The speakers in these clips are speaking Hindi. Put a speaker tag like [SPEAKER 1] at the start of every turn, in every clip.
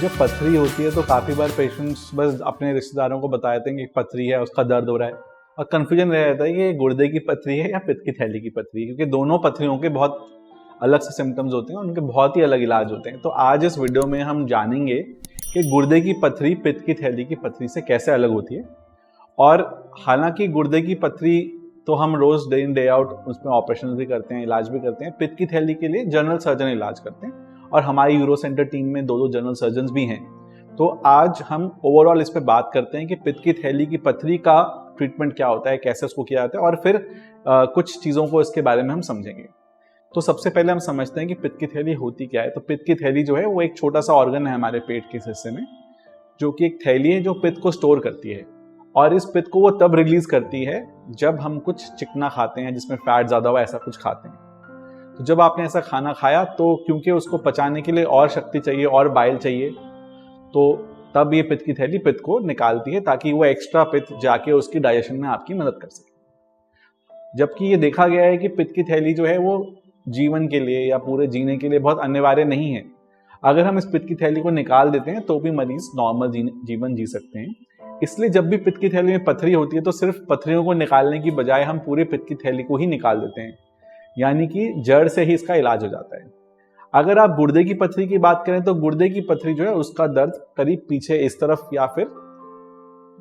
[SPEAKER 1] जब पथरी होती है तो काफ़ी बार पेशेंट्स बस अपने रिश्तेदारों को बता देते हैं कि पथरी है, उसका दर्द हो रहा है, और कन्फ्यूजन रह जाता है कि ये गुर्दे की पथरी है या पित्त की थैली की पथरी है, क्योंकि दोनों पथरियों के बहुत अलग से सिम्टम्स होते हैं, उनके बहुत ही अलग इलाज होते हैं। तो आज इस वीडियो में हम जानेंगे कि गुर्दे की पथरी पित्त की थैली की पथरी से कैसे अलग होती है। और हालांकि गुर्दे की पथरी तो हम रोज डे इन डे आउट उसमें ऑपरेशन भी करते हैं, इलाज भी करते हैं। पित्त की थैली के लिए जनरल सर्जन इलाज करते हैं, और हमारी यूरो सेंटर टीम में दो जनरल सर्जन भी हैं। तो आज हम ओवरऑल इस पे बात करते हैं कि पित्त की थैली की पथरी का ट्रीटमेंट क्या होता है, कैसे उसको किया जाता है, और फिर कुछ चीज़ों को इसके बारे में हम समझेंगे। तो सबसे पहले हम समझते हैं कि पित्त की थैली होती क्या है। तो पित्त की थैली जो है वो एक छोटा सा ऑर्गन है हमारे पेट के हिस्से में, जो कि एक थैली है जो पित्त को स्टोर करती है, और इस पित्त को वो तब रिलीज करती है जब हम कुछ चिकना खाते हैं जिसमें फैट ज़्यादा हुआ, ऐसा कुछ खाते हैं। तो जब आपने ऐसा खाना खाया तो क्योंकि उसको पचाने के लिए और शक्ति चाहिए और बाइल चाहिए, तो तब ये पित्त की थैली पित्त को निकालती है ताकि वो एक्स्ट्रा पित्त जाके उसकी डाइजेशन में आपकी मदद कर सके। जबकि ये देखा गया है कि पित्त की थैली जो है वो जीवन के लिए या पूरे जीने के लिए बहुत अनिवार्य नहीं है। अगर हम इस पित्त की थैली को निकाल देते हैं तो भी मरीज नॉर्मल जीवन जी सकते हैं। इसलिए जब भी पित्त की थैली में पथरी होती है तो सिर्फ पथरियों को निकालने की बजाय हम पूरे पित्त की थैली को ही निकाल देते हैं, यानी कि जड़ से ही इसका इलाज हो जाता है। अगर आप गुर्दे की पथरी की बात करें तो गुर्दे की पथरी जो है उसका दर्द करीब पीछे इस तरफ या फिर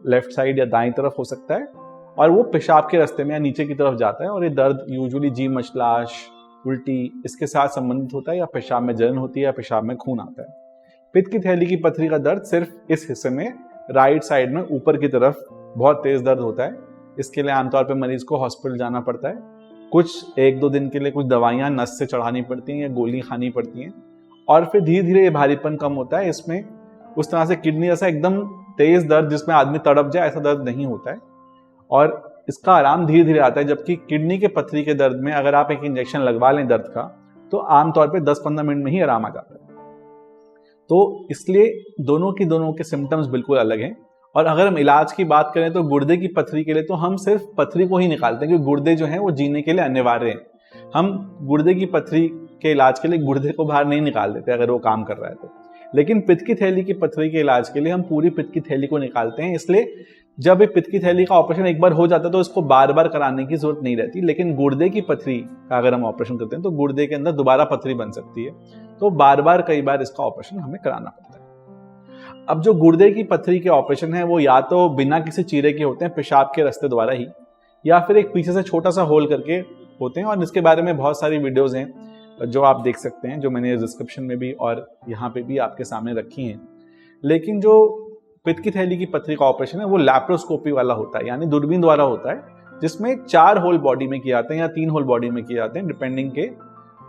[SPEAKER 1] लेफ्ट साइड या दाईं तरफ हो सकता है, और वो पेशाब के रास्ते में या नीचे की तरफ जाता है। और ये दर्द यूजुअली जी मचलाश, उल्टी इसके साथ संबंधित होता है, या पेशाब में जलन होती है या पेशाब में खून आता है। पित्त की थैली की पथरी का दर्द सिर्फ इस हिस्से में राइट साइड में ऊपर की तरफ बहुत तेज दर्द होता है। इसके लिए आमतौर पर मरीज को हॉस्पिटल जाना पड़ता है, कुछ 1-2 दिन के लिए कुछ दवाइयां नस से चढ़ानी पड़ती हैं या गोली खानी पड़ती हैं, और फिर धीरे धीरे ये भारीपन कम होता है। इसमें उस तरह से किडनी जैसा एकदम तेज दर्द जिसमें आदमी तड़प जाए ऐसा दर्द नहीं होता है, और इसका आराम धीरे धीरे आता है। जबकि किडनी के पथरी के दर्द में अगर आप एक इंजेक्शन लगवा लें दर्द का तो आमतौर पर 10-15 मिनट में ही आराम आ जाता है। तो इसलिए दोनों के सिम्टम्स बिल्कुल अलग हैं। और अगर हम इलाज की बात करें तो गुर्दे की पथरी के लिए तो हम सिर्फ पथरी को ही निकालते हैं, क्योंकि गुर्दे जो हैं वो जीने के लिए अनिवार्य हैं। हम गुर्दे की पथरी के इलाज के लिए गुर्दे को बाहर नहीं निकाल देते अगर वो काम कर रहा है तो। लेकिन पित्त की थैली की पथरी के इलाज के लिए हम पूरी पित्त की थैली को निकालते हैं। इसलिए जब एक पित्त की थैली का ऑपरेशन एक बार हो जाता है तो इसको बार बार कराने की जरूरत नहीं रहती। लेकिन गुर्दे की पथरी का अगर हम ऑपरेशन करते हैं तो गुर्दे के अंदर दोबारा पथरी बन सकती है, तो बार बार कई बार इसका ऑपरेशन हमें कराना पड़ता है। अब जो गुर्दे की पथरी के ऑपरेशन है वो या तो बिना किसी चीरे के होते हैं, पेशाब के रास्ते द्वारा ही, या फिर एक पीछे से छोटा सा होल करके होते हैं। और इसके बारे में बहुत सारी वीडियोस हैं जो आप देख सकते हैं, जो मैंने डिस्क्रिप्शन में भी और यहाँ पे भी आपके सामने रखी हैं। लेकिन जो पित्त की थैली की पथरी का ऑपरेशन है वो लैप्रोस्कोपी वाला होता है, यानी दूरबीन द्वारा होता है, जिसमें 4 होल बॉडी में किए जाते हैं या 3 होल बॉडी में किए जाते हैं, डिपेंडिंग के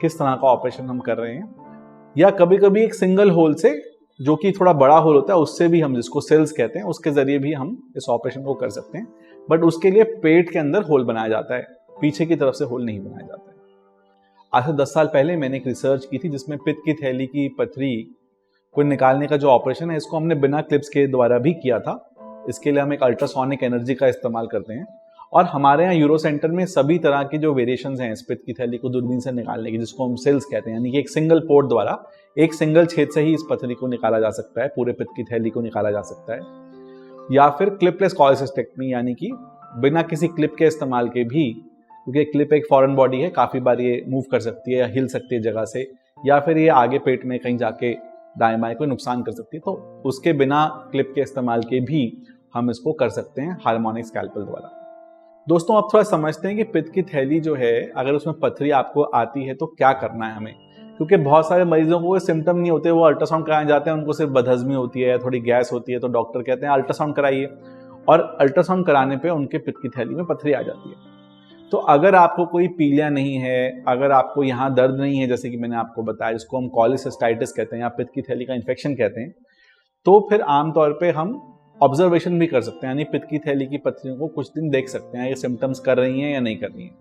[SPEAKER 1] किस तरह का ऑपरेशन हम कर रहे हैं। या कभी कभी एक सिंगल होल से, जो कि थोड़ा बड़ा होल होता है, उससे भी हम, जिसको सेल्स कहते हैं, उसके जरिए भी हम इस ऑपरेशन को कर सकते हैं। बट उसके लिए पेट के अंदर होल बनाया जाता है, पीछे की तरफ से होल नहीं बनाया जाता है। आज से 10 साल पहले मैंने एक रिसर्च की थी जिसमें पित्त की थैली की पथरी को निकालने का जो ऑपरेशन है इसको हमने बिना क्लिप्स के द्वारा भी किया था। इसके लिए हम एक अल्ट्रासोनिक एनर्जी का इस्तेमाल करते हैं, और हमारे यहाँ यूरो सेंटर में सभी तरह की जो वेरिएशंस हैं इस पित्त की थैली को दूरबीन से निकालने की, जिसको हम सेल्स कहते हैं, यानी कि एक सिंगल पोर्ट द्वारा एक सिंगल छेद से ही इस पथरी को निकाला जा सकता है, पूरे पित्त की थैली को निकाला जा सकता है। या फिर क्लिपलेस कॉलेसिस्टेक्टमी, यानी कि बिना किसी क्लिप के इस्तेमाल के भी, क्योंकि क्लिप एक फॉरेन बॉडी है, काफ़ी बार ये मूव कर सकती है या हिल सकती है जगह से, या फिर ये आगे पेट में कहीं जाके दाएं बाएं कोई नुकसान कर सकती है, तो उसके बिना क्लिप के इस्तेमाल के भी हम इसको कर सकते हैं हार्मोनिक स्कैल्पेल द्वारा। दोस्तों अब थोड़ा समझते हैं कि पित्त की थैली जो है अगर उसमें पथरी आपको आती है तो क्या करना है हमें, क्योंकि बहुत सारे मरीजों को सिम्टम नहीं होते, वो अल्ट्रासाउंड कराने जाते हैं, उनको सिर्फ बदहजमी होती है, थोड़ी गैस होती है, तो डॉक्टर कहते हैं अल्ट्रासाउंड कराइए, और अल्ट्रासाउंड कराने पे उनके पित्त की थैली में पथरी आ जाती है। तो अगर आपको कोई पीलिया नहीं है, अगर आपको यहाँ दर्द नहीं है, जैसे कि मैंने आपको बताया, जिसको हम कॉलिसिस्टाइटिस कहते हैं या पित्त की थैली का इन्फेक्शन कहते हैं, तो फिर आमतौर पर हम ऑब्जर्वेशन भी कर सकते हैं, यानी पित्त की थैली की पथरियों को कुछ दिन देख सकते हैं ये सिम्टम्स कर रही हैं या नहीं कर रही हैं।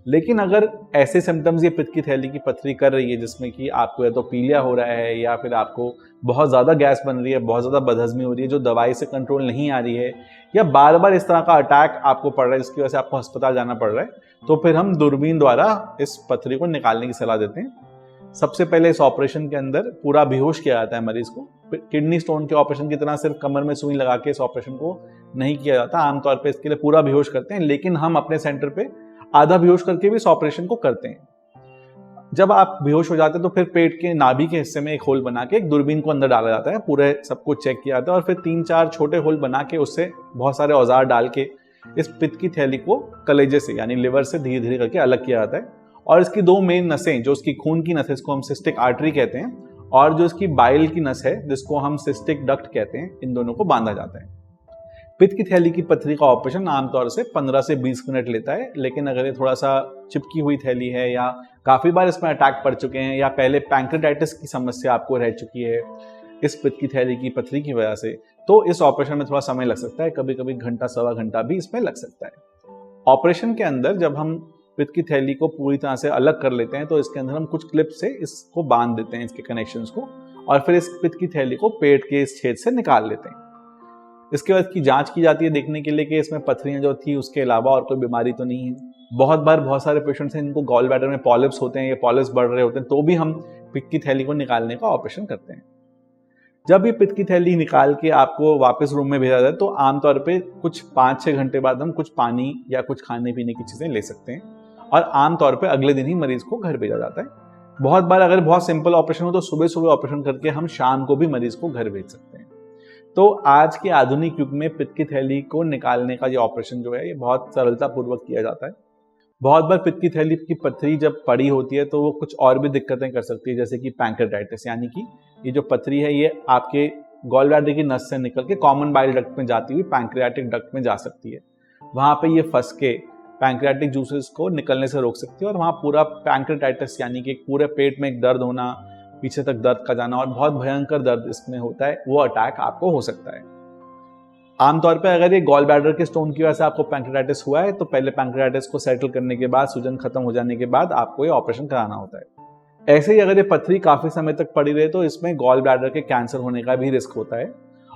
[SPEAKER 1] लेकिन अगर ऐसे सिम्टम्स ये पित्त की थैली की पथरी कर रही है जिसमें कि आपको या तो पीलिया हो रहा है, या फिर आपको बहुत ज़्यादा गैस बन रही है, बहुत ज़्यादा बदहजमी हो रही है जो दवाई से कंट्रोल नहीं आ रही है, या बार बार इस तरह का अटैक आपको पड़ रहा है जिसकी वजह से आपको अस्पताल जाना पड़ रहा है, तो फिर हम दूरबीन द्वारा इस पथरी को निकालने की सलाह देते हैं। सबसे पहले इस ऑपरेशन के अंदर पूरा बेहोश किया जाता है मरीज को, किडनी स्टोन के ऑपरेशन की तरह सिर्फ कमर में सुई लगा के इस ऑपरेशन को नहीं किया जाता। आमतौर पे इसके लिए पूरा बेहोश करते हैं, लेकिन हम अपने सेंटर पे आधा बेहोश करके भी इस ऑपरेशन को करते हैं। जब आप बेहोश हो जाते हैं तो फिर पेट के नाभि के हिस्से में एक होल बना के एक दूरबीन को अंदर डाला जाता है, पूरे सब कुछ चेक किया जाता है और फिर 3-4 छोटे होल बना के उससे बहुत सारे औजार डाल के इस पित्त की थैली को कलेजे से यानी लिवर से धीरे धीरे करके अलग किया जाता है। और इसकी 2 मेन नसें, जो इसकी खून की नस है, इसको हम सिस्टिक आर्टरी कहते हैं, और जो इसकी बाइल की नस है जिसको हम सिस्टिक डक्ट कहते हैं, इन दोनों को बांधा जाता है। पित्त की थैली की पथरी का ऑपरेशन आमतौर से 15 से 20 मिनट लेता है, लेकिन अगर ये थोड़ा सा चिपकी हुई थैली है या काफी बार इसमें अटैक पड़ चुके हैं या पहले पैंक्रेटाइटिस की समस्या आपको रह चुकी है इस पित्त की थैली की पथरी की वजह से, तो इस ऑपरेशन में थोड़ा समय लग सकता है, कभी कभी घंटा सवा घंटा भी इसमें लग सकता है। ऑपरेशन के अंदर जब हम पित्त की थैली को पूरी तरह से अलग कर लेते हैं तो इसके अंदर हम कुछ क्लिप से इसको बांध देते हैं, इसके कनेक्शंस को, और फिर इस पित्त की थैली को पेट के इस छेद से निकाल लेते हैं। इसके बाद की जांच की जाती है देखने के लिए कि इसमें पथरियां जो थी उसके अलावा और कोई बीमारी तो नहीं है। बहुत बार बहुत सारे पेशेंट्स हैं जिनको गॉल ब्लैडर में पॉलिप्स होते हैं, ये पॉलिप्स बढ़ रहे होते हैं, तो भी हम पित्त की थैली को निकालने का ऑपरेशन करते हैं। जब ये पित्त की थैली निकाल के आपको वापस रूम में भेजा जाए तो आमतौर पे कुछ 5-6 घंटे बाद हम कुछ पानी या कुछ खाने पीने की चीजें ले सकते हैं, और आमतौर पे अगले दिन ही मरीज को घर भेजा जाता है। बहुत बार अगर बहुत सिंपल ऑपरेशन हो तो सुबह सुबह ऑपरेशन करके हम शाम को भी मरीज को घर भेज सकते हैं। तो आज के आधुनिक युग में पित्त की थैली को निकालने का ये ऑपरेशन जो है ये बहुत सरलता पूर्वक किया जाता है। बहुत बार पित्त की थैली की पथरी जब पड़ी होती है तो वो कुछ और भी दिक्कतें कर सकती है, जैसे कि पैंक्रेटाइटिस, यानी कि ये जो पथरी है ये आपके गॉल ब्लैडर की नस से निकल के कॉमन बाइल डक्ट में जाती हुई पैंक्रियाटिक डक्ट में जा सकती है। वहां पे ये फंस के पैंक्रियाटिक जूसेस को निकलने से रोक सकती है और वहां पूरा पैंक्रेटाइटिस यानी कि पूरे पेट में एक दर्द होना, पीछे तक दर्द का जाना और बहुत भयंकर दर्द इसमें होता है, वो अटैक आपको हो सकता है। आमतौर पे अगर ये गॉल ब्लैडर के स्टोन की वजह से आपको पैंक्रेटाइटिस हुआ है तो पहले पैंक्रेटाइटिस को सेटल करने के बाद, सूजन खत्म हो जाने के बाद आपको ये ऑपरेशन कराना होता है। ऐसे ही अगर ये पथरी काफी समय तक पड़ी रहे तो इसमें गॉल ब्लैडर के कैंसर होने का भी रिस्क होता है,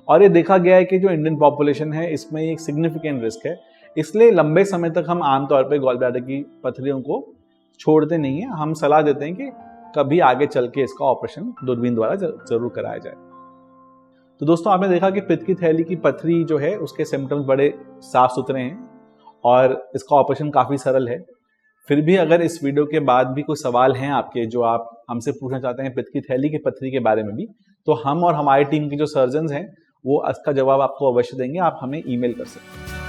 [SPEAKER 1] और ये देखा गया है कि जो इंडियन पॉपुलेशन है इसमें एक सिग्निफिकेंट रिस्क है। इसलिए लंबे समय तक हम आमतौर पर गॉल ब्लैडर की पथरियों को छोड़ते नहीं है, हम सलाह देते हैं कि कभी आगे चल के इसका ऑपरेशन दूरबीन द्वारा जरूर कराया जाए। तो दोस्तों, आपने देखा कि पित्त की थैली की पथरी जो है उसके सिम्टम्स बड़े साफ सुथरे हैं और इसका ऑपरेशन काफ़ी सरल है। फिर भी अगर इस वीडियो के बाद भी कोई सवाल हैं आपके जो आप हमसे पूछना चाहते हैं पित्त की थैली की पथरी के बारे में भी, तो हम और हमारी टीम के जो सर्जन्स हैं वो इसका जवाब आपको अवश्य देंगे। आप हमें ईमेल कर सकते हैं।